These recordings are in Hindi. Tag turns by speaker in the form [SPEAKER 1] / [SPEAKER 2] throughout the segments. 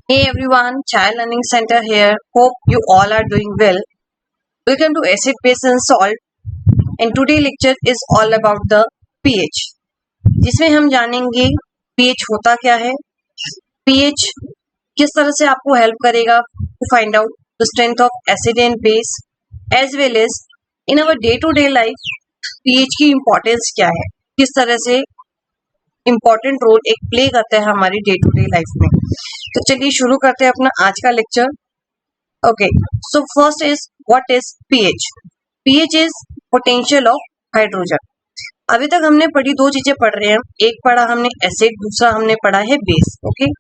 [SPEAKER 1] Hey everyone, Child Learning Center here. Hope you all are doing well. Welcome to Acid Base and Salt. And today lecture is all about the pH. जिसमें हम जानेंगे pH होता क्या है, pH किस तरह से आपको हेल्प करेगा to find out the strength of acid and base, as well as in our day to day life pH की importance क्या है, किस तरह से इम्पोर्टेंट रोल एक प्ले करता है हमारी डे टू डे लाइफ में। तो चलिए शुरू करते हैं अपना आज का lecture. Okay, so first is what is pH. PH is potential of hydrogen. अभी तक हमने पढ़ी दो चीजें पढ़ रहे हैं, एक पढ़ा हमने एसिड, दूसरा हमने पढ़ा है बेस। ओके,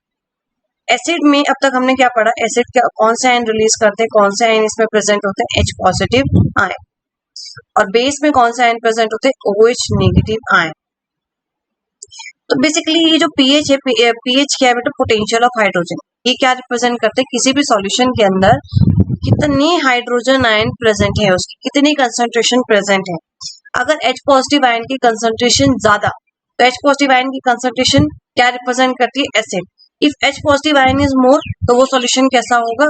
[SPEAKER 1] एसिड में अब तक हमने क्या पढ़ा, एसिड क्या कौन से आयन रिलीज करते हैं, कौन से आयन इसमें प्रेजेंट होते हैं, H पॉजिटिव आयन, और बेस में कौन से आयन प्रेजेंट होते हैं, OH नेगेटिव आयन। तो बेसिकली ये जो पीएच है, पीएच क्या है बेटा, पोटेंशियल ऑफ हाइड्रोजन। ये क्या रिप्रेजेंट करते हैं, किसी भी सॉल्यूशन के अंदर कितने हाइड्रोजन आयन प्रेजेंट है, उसकी कितनी कंसंट्रेशन प्रेजेंट है। अगर H पॉजिटिव आयन की कंसंट्रेशन ज्यादा, तो H पॉजिटिव आयन की कंसंट्रेशन क्या रिप्रेजेंट करती है, acid. If H positive ion is more, तो वो सॉल्यूशन कैसा होगा,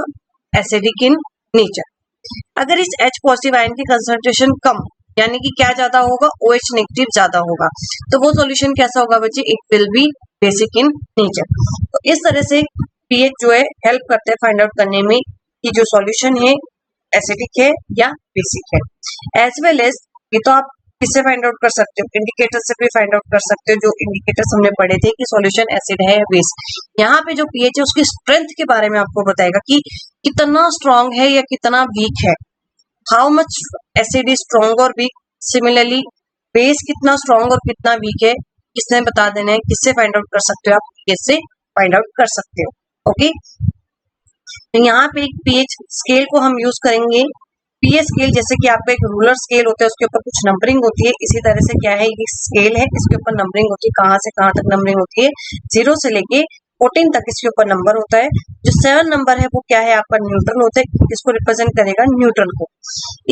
[SPEAKER 1] एसिडिक इन नेचर। अगर इस H पॉजिटिव आयन की कंसंट्रेशन कम, यानी कि क्या ज्यादा होगा, OH नेगेटिव ज्यादा होगा, तो वो सॉल्यूशन कैसा होगा बच्चे, it will be basic in nature. तो इस तरह से पीएच जो है हेल्प करते हैं फाइंड आउट करने में कि जो सॉल्यूशन है एसिडिक है या बेसिक है। एज वेल एज ये तो आप किससे फाइंड आउट कर सकते हो, इंडिकेटर से भी फाइंड आउट कर सकते हो। जो इंडिकेटर्स हमने पढ़े थे कि सॉल्यूशन एसिड है या बेस, यहाँ पे जो पीएच है उसकी स्ट्रेंथ के बारे में आपको बताएगा कि कितना स्ट्रॉन्ग है या कितना वीक है, how much acid is strong और वीक। सिमिलरली बेस कितना स्ट्रॉन्ग और कितना वीक है, किसने बता देना है, किससे फाइंड आउट कर सकते हो, आप कैसे फाइंड आउट कर सकते हो। ओके, तो यहाँ पे एक पीएच स्केल को हम यूज करेंगे। पीएच स्केल जैसे कि आपका एक रूलर स्केल होता है, उसके ऊपर कुछ नंबरिंग होती है, इसी तरह से क्या है, ये स्केल है, इसके ऊपर नंबरिंग होती है, कहाँ से कहाँ तक नंबरिंग होती है, 0 से लेके 14 तक इसके ऊपर नंबर होता है। जो 7 नंबर है वो क्या है आपका, न्यूट्रल होता है, किसको रिप्रेजेंट करेगा, न्यूट्रल को।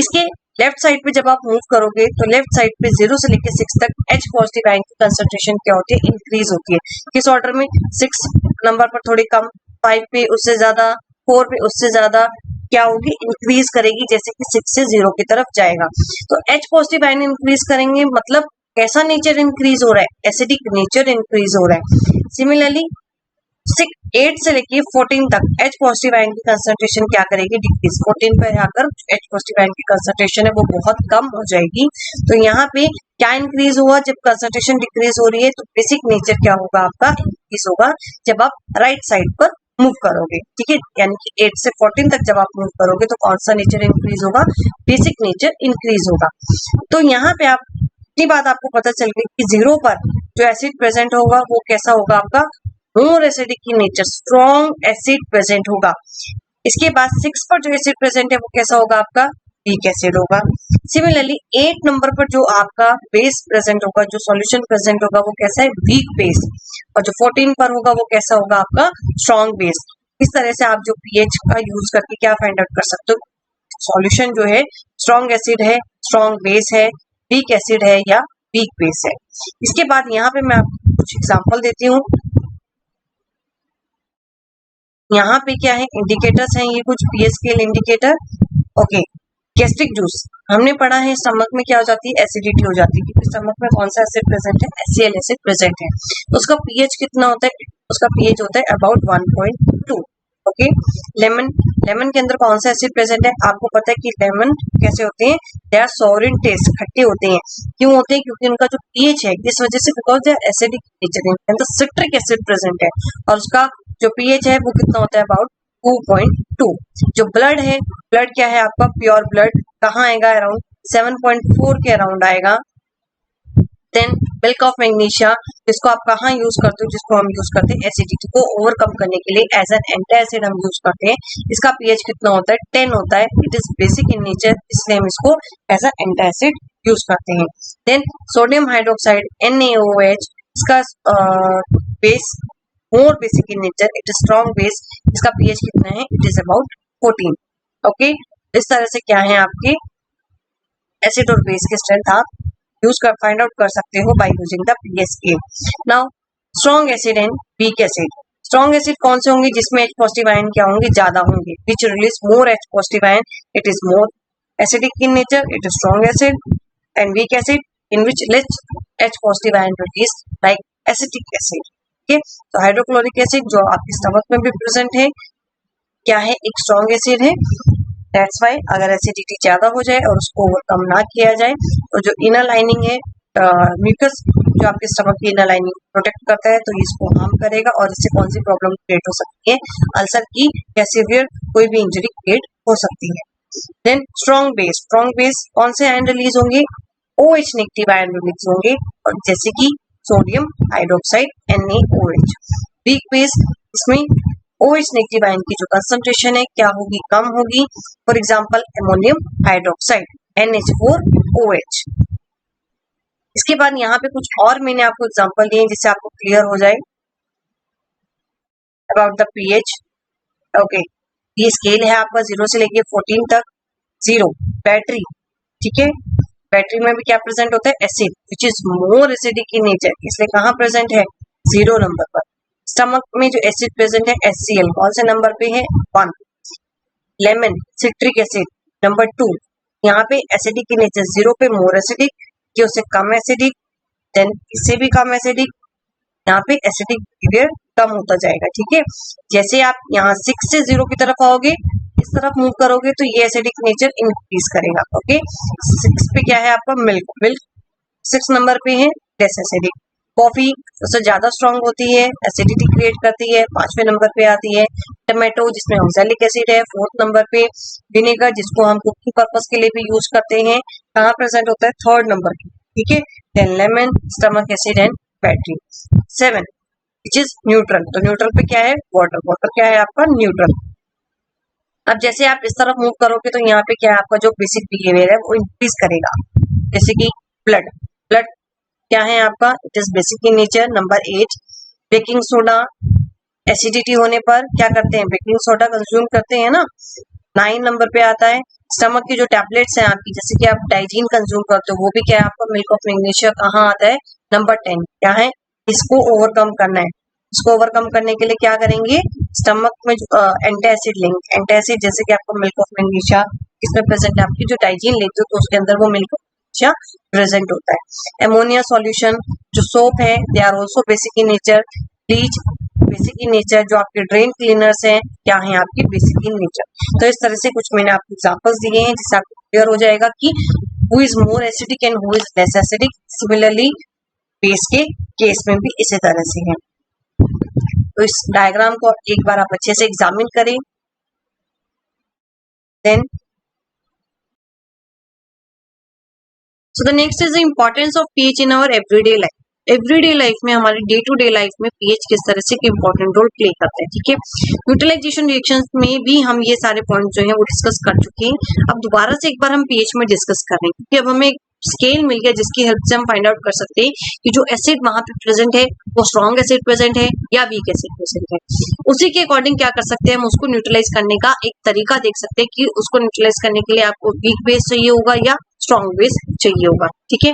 [SPEAKER 1] इसके लेफ्ट साइड पे जब आप मूव करोगे तो लेफ्ट साइड पे 0 से लेके 6 तक H पॉजिटिव आयन की कंसंट्रेशन क्या होती है, इंक्रीज होती है। किस ऑर्डर में, 6 नंबर पर थोड़ी कम, 5 पे उससे ज्यादा, 4 पे उससे ज्यादा, क्या होगी, इंक्रीज करेगी, जैसे कि 6 से 0 की तरफ जाएगा। तो H पॉजिटिव आयन इंक्रीज करेंगे, मतलब कैसा नेचर इंक्रीज हो रहा है, एसिडिक नेचर इंक्रीज हो रहा है। सिमिलरली 8 से लेके 14 तक H पॉजिटिव आयन की कंसंट्रेशन क्या करेगी, डिक्रीज। 14 पे आकर H पॉजिटिव आयन की कंसंट्रेशन है वो बहुत कम हो जाएगी। तो यहाँ पे क्या इंक्रीज हुआ, जब कंसंट्रेशन डिक्रीज हो रही है तो बेसिक नेचर क्या होगा आपका, इंक्रीज होगा जब आप राइट साइड पर मूव करोगे। ठीक है, यानी कि 8 से 14 तक जब आप मूव करोगे तो कौन सा नेचर इंक्रीज होगा, बेसिक नेचर इंक्रीज होगा। तो यहाँ पे आप इतनी बात आपको पता चल गई कि 0 पर जो एसिड प्रेजेंट होगा वो कैसा होगा आपका, मोर एसिडिक की नेचर, स्ट्रॉन्ग एसिड प्रेजेंट होगा। इसके बाद 6 पर जो एसिड प्रेजेंट है वो कैसा होगा आपका, वीक एसिड होगा। सिमिलरली 8 नंबर पर जो आपका बेस प्रेजेंट होगा, जो सॉल्यूशन प्रेजेंट होगा वो कैसा है, वीक बेस, और जो 14 पर होगा वो कैसा होगा आपका, स्ट्रॉन्ग बेस। इस तरह से आप जो पीएच का यूज करके क्या फाइंड आउट कर सकते हो, सॉल्यूशन जो है स्ट्रॉन्ग एसिड है, स्ट्रॉन्ग बेस है, वीक एसिड है या वीक बेस है। इसके बाद यहाँ पे मैं आपको कुछ एग्जाम्पल देती हूँ। यहाँ पे क्या है, इंडिकेटर्स हैं, ये कुछ pH scale indicator. Okay, gastric juice हमने पढ़ा है, स्टमक में क्या हो जाती है, एसिडिटी हो जाती है, क्योंकि स्टमक में कौन सा एसिड प्रेजेंट है, HCl एसिड प्रेजेंट है। उसका पीएच कितना होता है, उसका पीएच होता है अबाउट 1.2। ओके, लेमन, लेमन के अंदर कौन सा एसिड प्रेजेंट है, आपको पता है कि लेमन कैसे होते हैं, they are sour in taste, खट्टे होते हैं। क्यों होते हैं, क्योंकि उनका जो पीएच है, इस वजह से, because they are acidic nature, citric acid present है, और उसका जो पीएच है वो कितना होता है, अबाउट 2.2। जो ब्लड है, ब्लड क्या है आपका, प्योर ब्लड कहाँ आएगा, अराउंड 7.4 के अराउंड आएगा। देन मिल्क ऑफ मैग्नीशिया, जिसको आप कहाँ यूज करते हो, जिसको हम यूज करते हैं एसिडिटी को ओवरकम करने के लिए, एज एन एंटासिड हम यूज करते हैं। इसका पीएच कितना होता है, 10 होता है। It is basic in nature, इसलिए हम इसको एज एन एंटासिड यूज करते हैं। देन सोडियम हाइड्रोक्साइड NaOH, इसका base more basic in nature, it is strong base, इसका पीएच कितना है, इट इज अबाउट 14। ओके, इस तरह से क्या है आपके एसिड और बेस के स्ट्रेंथ आप यूज कर फाइंड आउट कर सकते हो by using the pH scale. Now strong acid and weak acid, strong acid कौन से होंगे जिसमें H पॉजिटिव आयन क्या होंगे, ज्यादा होंगे, विच release more H positive ion, it is more acidic in nature, it is strong acid, and weak acid in which less H positive ion release like acetic acid. ठीक है, तो हाइड्रोक्लोरिक एसिड जो आपके स्टमक में भी प्रेजेंट है क्या है, एक स्ट्रॉन्ग एसिड है। दैट्स वाई अगर एसिडिटी ज्यादा हो जाए और उसको ओवरकम ना किया जाए तो जो इनर लाइनिंग है म्यूकस जो आपके स्टमक की इनर लाइनिंग प्रोटेक्ट करता है तो इसको हार्म करेगा और इससे कौन सी प्रॉब्लम क्रिएट हो सकती है, अल्सर की या सीवियर कोई भी इंजरी क्रिएट हो सकती है। देन स्ट्रॉन्ग बेस कौन से आयन रिलीज होंगे, OH नेगेटिव आयन रिलीज होंगे और जैसे कि sodium hydroxide NaOH। Weak base इसमें OH नेगेटिव आयन की जो कंसंट्रेशन है क्या होगी, कम होगी, for example ammonium hydroxide NH4OH। इसके बाद यहाँ पे कुछ और मैंने आपको एग्जांपल दिए जिससे आपको क्लियर हो जाए अबाउट द पीएच। ओके, ये स्केल है आपका 0 से लेके 14 तक। 0 बैटरी, ठीक है, बैटरी में भी क्या प्रेजेंट होता है, acid which is more acidic in nature, इसलिए कहाँ प्रेजेंट है, 0 नंबर पर। स्टमक में जो एसिड प्रेजेंट है HCl कौन से नंबर पे है, 1। लेमन सिट्रिक एसिड नंबर 2, यहाँ पे एसिडिक इन नेचर 0 पे मोर एसिडिक, कि उससे कम एसिडिक, देन इससे भी कम एसिडिक, यहाँ पे एसिडिक बिहेवियर कम होता जाएगा। ठीक है, जैसे आप यहाँ 6 से 0 की तरफ आओगे, इस तरफ मूव करोगे तो ये एसिडिक नेचर इंक्रीज करेगा। ओके, 6 पे क्या है आपका, मिल्क 6 नंबर पे है लेस एसिडिक। कॉफी उससे ज्यादा स्ट्रांग होती है, एसिडिटी क्रिएट करती है, 5वें नंबर पे आती है। टमाटो जिसमें ऑक्सैलिक एसिड है 4th नंबर पे। विनेगर जिसको हम कुकिंग पर्पस के लिए भी यूज करते हैं, कहाँ प्रेजेंट होता है, 3rd नंबर पे। ठीक है, then lemon, stomach acid and battery. 7 which is neutral, तो न्यूट्रल पे क्या है, वाटर क्या है आपका, न्यूट्रल। अब जैसे आप इस तरफ मूव करोगे तो यहाँ पे क्या है आपका जो बेसिक बिहेवियर है वो इंक्रीज करेगा, जैसे कि ब्लड क्या है आपका, it is basic in nature. Number 8 baking soda, acidity होने पर क्या करते हैं, बेकिंग सोडा कंज्यूम करते हैं ना। 9 नंबर पे आता है स्टमक की जो टैबलेट्स हैं आपकी, जैसे कि आप डाइजीन कंज्यूम करते हो, वो भी क्या है आपका, मिल्क ऑफ मैग्नीशिया, कहाँ आता है, नंबर 10। क्या है, इसको ओवरकम करना है। इसको ओवरकम करने के लिए क्या करेंगे, स्टमक में एंटासिड लेंगे, एंटासिड जैसे कि आपका मिल्क ऑफ मैग्नीशिया इसमें प्रेजेंट है। आपकी जो डाइजीन लेते हो तो उसके अंदर वो मिल्क प्रेजेंट होता है। एमोनिया सॉल्यूशन जो सोप है, they are also basic in nature. Bleach basic in nature, जो आपके ड्रेन क्लीनर्स हैं क्या है आपकी, बेसिक इन नेचर। तो इस तरह से कुछ मैंने आपको एग्जांपल्स दिए हैं जिससे आपको क्लियर हो जाएगा कि who is more acidic and who is less acidic. Similarly base के केस में भी इसी तरह से है। तो इस डायग्राम को एक बार आप अच्छे से एग्जामिन करें। Then so the next is the importance of pH in our everyday life. Everyday life में, हमारे डे टू डे लाइफ में पीएच किस तरह से इंपॉर्टेंट रोल प्ले करते हैं। ठीक है, न्यूट्रलाइजेशन रिएक्शंस में भी हम ये सारे पॉइंट जो हैं वो डिस्कस कर चुके हैं। अब दोबारा से एक बार हम पीएच में डिस्कस कर रहे हैं क्योंकि अब हमें स्केल मिल गया जिसकी हेल्प से हम फाइंड आउट कर सकते हैं कि जो एसिड वहां पे प्रेजेंट है वो स्ट्रॉन्ग एसिड प्रेजेंट है या वीक एसिड प्रेजेंट है। उसी के अकॉर्डिंग क्या कर सकते हैं, हम उसको न्यूट्रलाइज करने का एक तरीका देख सकते हैं कि उसको न्यूट्रलाइज करने के लिए आपको वीक बेस चाहिए होगा या स्ट्रॉन्ग बेस चाहिए होगा। ठीक है,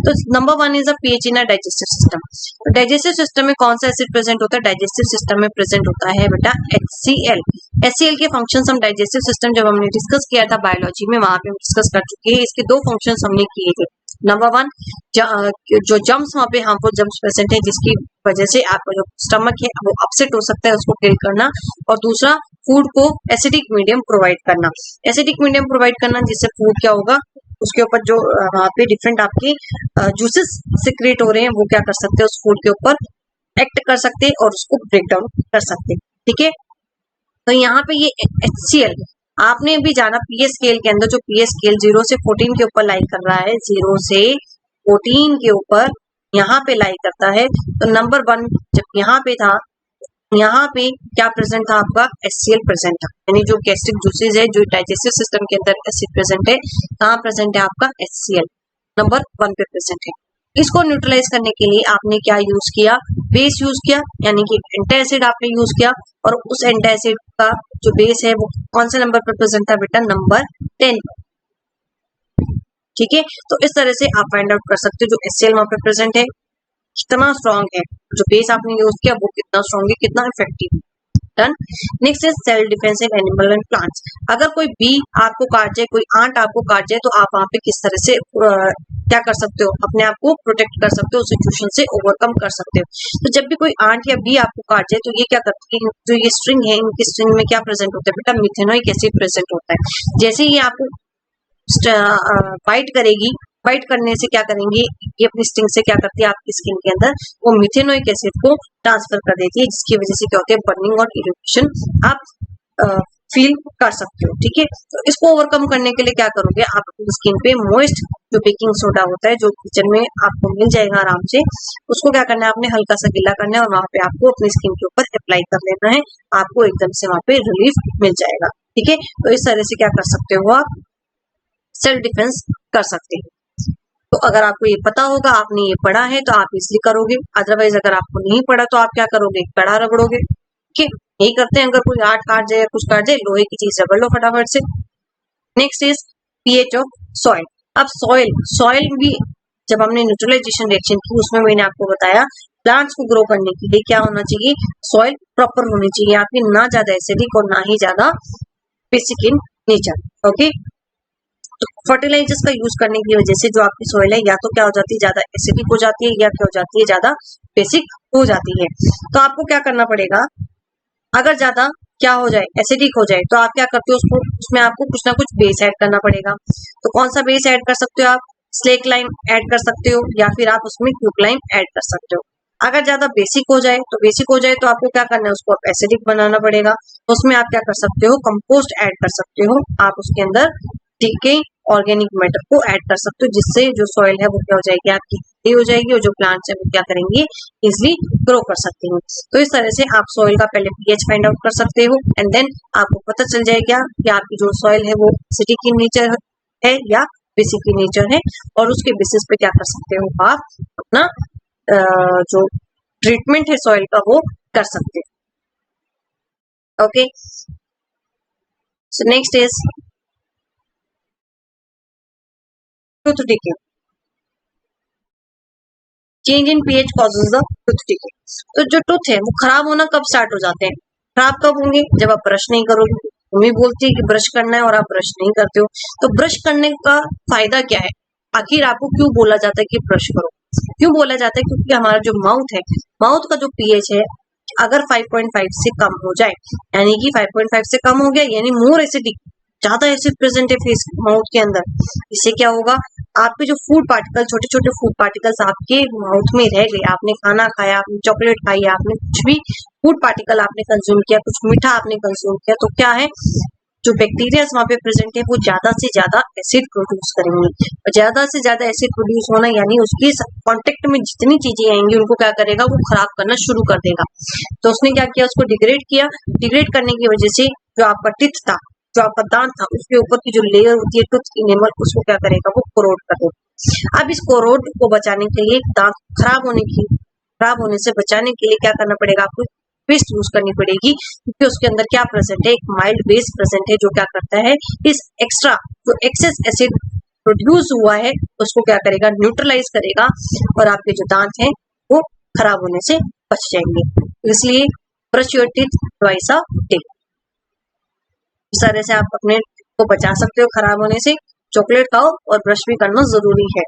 [SPEAKER 1] तो number 1 is a pH in a digestive system. तो डाइजेस्टिव सिस्टम में कौन सा एसिड प्रेजेंट होता है, डाइजेस्टिव सिस्टम में प्रेजेंट होता है बेटा HCl। HCl के फंक्शंस हम डाइजेस्टिव सिस्टम जब हमने डिस्कस किया था बायोलॉजी में, वहां पे हम डिस्कस कर चुके हैं। इसके 2 फंक्शंस हमने किए थे। नंबर 1 जो जम्स वहां पे हार्मफुल जम्स प्रेजेंट है जिसकी वजह से आपका जो स्टमक है वो अपसेट हो सकता है, उसको किल करना। और दूसरा फूड को एसिडिक मीडियम प्रोवाइड करना। एसिडिक मीडियम प्रोवाइड करना जिससे फूड क्या होगा, उसके ऊपर जो वहां पे डिफरेंट आपके जूसेस सिक्रेट हो रहे हैं वो क्या कर सकते हैं, उस फूड के ऊपर एक्ट कर सकते हैं और उसको ब्रेक डाउन कर सकते हैं। ठीक है, तो यहाँ पे ये HCl आपने भी जाना पीएच स्केल के अंदर, जो पीएच स्केल 0 से 14 के ऊपर लाई कर रहा है, 0 से 14 के ऊपर यहाँ पे लाई करता है। तो नंबर 1 जब यहाँ पे था, यहाँ पे क्या प्रेजेंट था आपका, HCl प्रेजेंट था, यानी जो गैस्ट्रिक जूसेस है, जो डाइजेस्टिव सिस्टम के अंदर एसिड प्रेजेंट है, कहाँ प्रेजेंट है आपका, HCl नंबर 1 पे प्रेजेंट है। इसको न्यूट्रलाइज करने के लिए आपने क्या यूज किया, बेस यूज किया, यानी कि एंटासिड आपने यूज किया। और उस एंटासिड का जो बेस है वो कौन से नंबर पर प्रेजेंट था बेटा, नंबर 10। ठीक है, तो इस तरह से आप फाइंड आउट कर सकते हो जो HCl वहां पे प्रेजेंट है। कितना स्ट्रॉन्ग है, जो बेस आपने यूज किया वो कितना स्ट्रॉन्ग है, कितना इफेक्टिव है। Done. Next is self defence in animal and plants. अगर कोई बी आपको काट जाए, कोई आंट आपको काट जाए, तो आप वहां पे किस तरह से क्या कर सकते हो, अपने आप को प्रोटेक्ट कर सकते हो, सिचुएशन से ओवरकम कर सकते हो। तो जब भी कोई आंट या बी आपको काट जाए तो ये क्या करती है, जो ये स्ट्रिंग है, इनकी स्ट्रिंग में क्या प्रेजेंट होता है बेटा, मिथेनोइक एसिड प्रेजेंट होता है। जैसे ही आपको बाइट करेगी, बाइट करने से क्या करेंगी, ये अपनी स्टिंग से क्या करती है, आपकी स्किन के अंदर वो मिथेनोइक एसिड को ट्रांसफर कर देती है, जिसकी वजह से क्या होती है, बर्निंग और इरिटेशन आप फील कर सकते हो। ठीक है, तो इसको ओवरकम करने के लिए क्या करोगे, आप अपनी स्किन पे मोइस्ट जो बेकिंग सोडा होता है, जो किचन में आपको मिल जाएगा आराम से, उसको क्या करना है, आपने हल्का सा गीला करना है और वहां पे आपको अपनी स्किन के ऊपर अप्लाई कर लेना है, आपको एकदम से वहां पे रिलीफ मिल जाएगा। ठीक है, तो इस तरह से क्या कर सकते हो, आप सेल्फ डिफेंस कर सकते हैं। तो अगर आपको ये पता होगा, आपने ये पढ़ा है, तो आप इसलिए करोगे। अदरवाइज अगर आपको नहीं पढ़ा तो आप क्या करोगे, कड़ा रगड़ोगे। ठीक है, यही करते हैं, अगर कोई आठ काट जाए या कुछ काट जाए, लोहे की चीज रगड़ लो फटाफट से। Next is pH of soil. अब सॉइल भी जब हमने न्यूट्रलाइजेशन रिएक्शन की, उसमें मैंने आपको बताया प्लांट्स को ग्रो करने के लिए क्या होना चाहिए, सॉइल प्रॉपर होनी चाहिए आपकी, ना ज्यादा एसिडिक और ना ही ज्यादा बेसिक इन नेचर। ओके, तो फर्टिलाइजर्स का यूज करने की वजह से जो आपकी सॉइल है, या तो क्या हो जाती है, ज्यादा एसिडिक हो जाती है, या क्या हो जाती है, ज्यादा बेसिक हो जाती है। तो आपको क्या करना पड़ेगा, अगर ज्यादा क्या हो जाए, एसिडिक हो जाए, तो आप क्या करते हो, उसको उसमें आपको कुछ ना कुछ बेस ऐड करना पड़ेगा। तो कौन सा बेस ऐड कर सकते हो आप, स्लेक लाइम ऐड कर सकते हो, या फिर आप उसमें क्यूक लाइम ऐड कर सकते हो। अगर ज्यादा बेसिक हो जाए, तो आपको क्या करना है, उसको एसिडिक बनाना पड़ेगा। तो उसमें आप क्या कर सकते हो, कंपोस्ट ऐड कर सकते हो, आप उसके अंदर टीके ऑर्गेनिक मैटर को ऐड कर सकते हो, जिससे जो सॉइल है वो क्या हो जाएगी, आपकी हेल्दी हो जाएगी, और जो प्लांट्स है वो क्या करेंगे, इजिली ग्रो कर सकते हैं। तो इस तरह से आप सॉइल का पहले पीएच फाइंड आउट कर सकते हो, एंड देन आपको पता चल जाएगा कि आपकी जो सॉइल है वो एसिडिक इन नेचर है या बेसिक इन नेचर है, और उसके बेसिस पे क्या कर सकते हो, आप अपना जो ट्रीटमेंट है सॉइल का वो कर सकते हो। Okay, so next is tooth decay. Change in pH causes the tooth decay. तो जो टूथ है वो खराब होना कब स्टार्ट हो जाते हैं, खराब कब होंगे, जब आप ब्रश नहीं करोगे। मम्मी बोलती है कि ब्रश करना है और आप ब्रश नहीं करते हो। तो ब्रश करने का फायदा क्या है, आखिर आपको क्यों बोला जाता है कि ब्रश करो, क्यों बोला जाता है, क्योंकि हमारा जो माउथ है, माउथ का जो पीएच है, अगर 5.5 से कम हो जाए, यानी कि 5.5 से कम हो गया, यानी मोर एसिडिक, ज्यादा एसिड प्रेजेंट है फेस माउथ के अंदर, इससे क्या होगा, आपके जो फूड पार्टिकल, छोटे छोटे फूड पार्टिकल्स आपके माउथ में रह गए, आपने खाना खाया, आपने चॉकलेट खाई, आपने कुछ भी फूड पार्टिकल आपने कंज्यूम किया, कुछ मीठा आपने कंज्यूम किया, तो क्या है, जो बैक्टीरिया वहां पे प्रेजेंट है वो ज्यादा से ज्यादा एसिड प्रोड्यूस करेंगे, और ज्यादा से ज्यादा एसिड प्रोड्यूस होना यानी उसके कांटेक्ट में जितनी चीजें आएंगी उनको क्या करेगा, वो खराब करना शुरू कर देगा। तो उसने क्या किया, उसको डिग्रेड किया, डिग्रेड करने की वजह से जो आपका टिथ था, जो आपका दांत था, उसके ऊपर की जो लेयर होती है टूथ इनेमल, उसको क्या करेगा, वो कोरोड कर देगा। अब इस कोरोड को बचाने के लिए, दांत खराब होने से बचाने के लिए क्या करना पड़ेगा, आपको पेस्ट यूज करनी पड़ेगी, क्योंकि उसके अंदर क्या प्रेजेंट है, एक माइल्ड बेस प्रेजेंट है, जो क्या करता है, इस एक्स्ट्रा जो एक्सेस एसिड प्रोड्यूस हुआ है उसको क्या करेगा, न्यूट्रलाइज करेगा, और आपके जो दांत हैं वो खराब होने से बच जाएंगे। इसलिए brush your teeth twice a day. इस तरह से आप अपने को बचा सकते हो खराब होने से। चॉकलेट खाओ और ब्रश भी करना जरूरी है।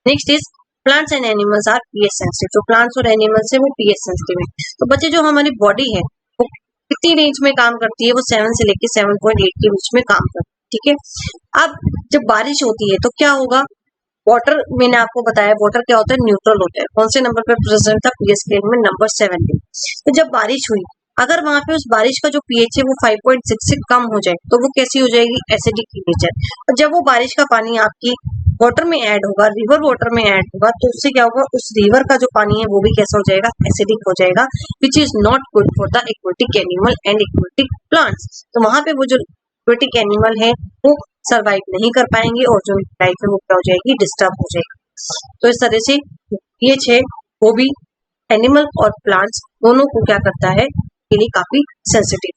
[SPEAKER 1] Next is plants and animals are pH sensitive. जो प्लांट्स और एनिमल्स है वो पीएच सेंसिटिव है। तो बच्चे, जो हमारी बॉडी है वो कितनी रेंज में काम करती है, वो 7 से लेकर 7.8 के बीच में काम करती है। ठीक है, अब जब बारिश होती है तो क्या होगा, वाटर, मैंने आपको बताया वाटर क्या होता है, न्यूट्रल होता है। कौन से नंबर पे प्रेजेंट था, पीएच स्केल में नंबर 7 पे। तो जब बारिश हुई, अगर वहां पे उस बारिश का जो पीएच है वो 5.6 से कम हो जाए, तो वो कैसी हो जाएगी, एसिडिक इन नेचर। और जब वो बारिश का पानी आपकी वाटर में ऐड होगा, रिवर वाटर में ऐड होगा, तो उससे क्या होगा, उस रिवर का जो पानी है वो भी कैसा हो जाएगा, एसिडिक हो जाएगा, which is not good for the aquatic animal and aquatic plants. तो वहां पे वो जो एक्वेटिक एनिमल है वो सर्वाइव नहीं कर पाएंगे, और जो लाइफ है वो क्या हो जाएगी, डिस्टर्ब हो जाएगी। तो इस तरह से पीएच है वो भी एनिमल और प्लांट्स दोनों को क्या करता है, के लिए काफी सेंसिटिव।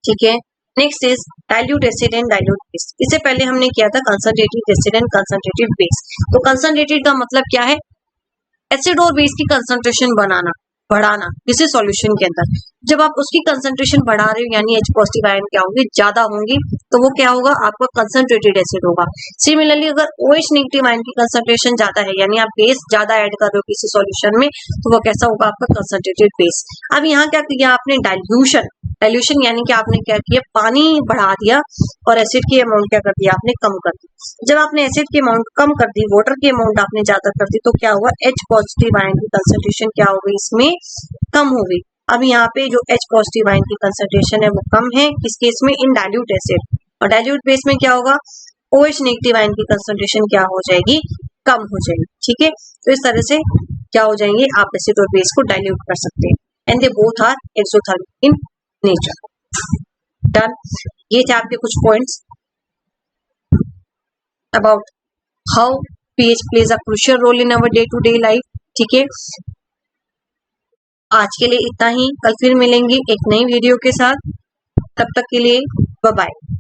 [SPEAKER 1] ठीक है, next is dilute acid and dilute base. इससे पहले हमने किया था concentrated acid and concentrated base. तो कंसंट्रेटेड का मतलब क्या है, एसिड और बेस की कंसंट्रेशन बढ़ाना किसी सॉल्यूशन के अंदर। जब आप उसकी कंसंट्रेशन बढ़ा रहे हो यानी H पॉजिटिव आयन क्या होंगे, ज्यादा होंगे, तो वो क्या होगा, आपका कंसंट्रेटेड एसिड होगा। सिमिलरली अगर OH नेगेटिव आयन की कंसंट्रेशन ज्यादा है यानी आप बेस ज्यादा ऐड कर रहे हो किसी सॉल्यूशन में, तो वो कैसा होगा, आपका कंसंट्रेटेड बेस। अब यहाँ क्या किया आपने, डाइल्यूशन यानी कि आपने क्या किया, पानी बढ़ा दिया और एसिड की अमाउंट क्या कर दिया, आपने कम कर दी। जब आपने एसिड की अमाउंट कम कर दी, वाटर की अमाउंट आपने ज्यादा कर दी, तो क्या हुआ, H पॉजिटिव आयन की कंसंट्रेशन क्या हो गई, इसमें कम हो गई। अब यहाँ पे जो H पॉजिटिव आयन की कंसंट्रेशन है वो कम है, किस केस में, इन डाइल्यूट एसिड। और डाइल्यूट बेस में क्या होगा, OH नेगेटिव आयन की कंसंट्रेशन क्या हो जाएगी, कम हो जाएगी। ठीक है, तो इस तरह से क्या हो जाएंगे, आप एसिड और बेस को डाइल्यूट कर सकते हैं। And they both are exothermic in nature. Done, ये थे आपके कुछ points about how pH plays a crucial role in our day to day life। ठीक है, आज के लिए इतना ही, कल फिर मिलेंगे एक नई वीडियो के साथ, तब तक के लिए बाय बाय।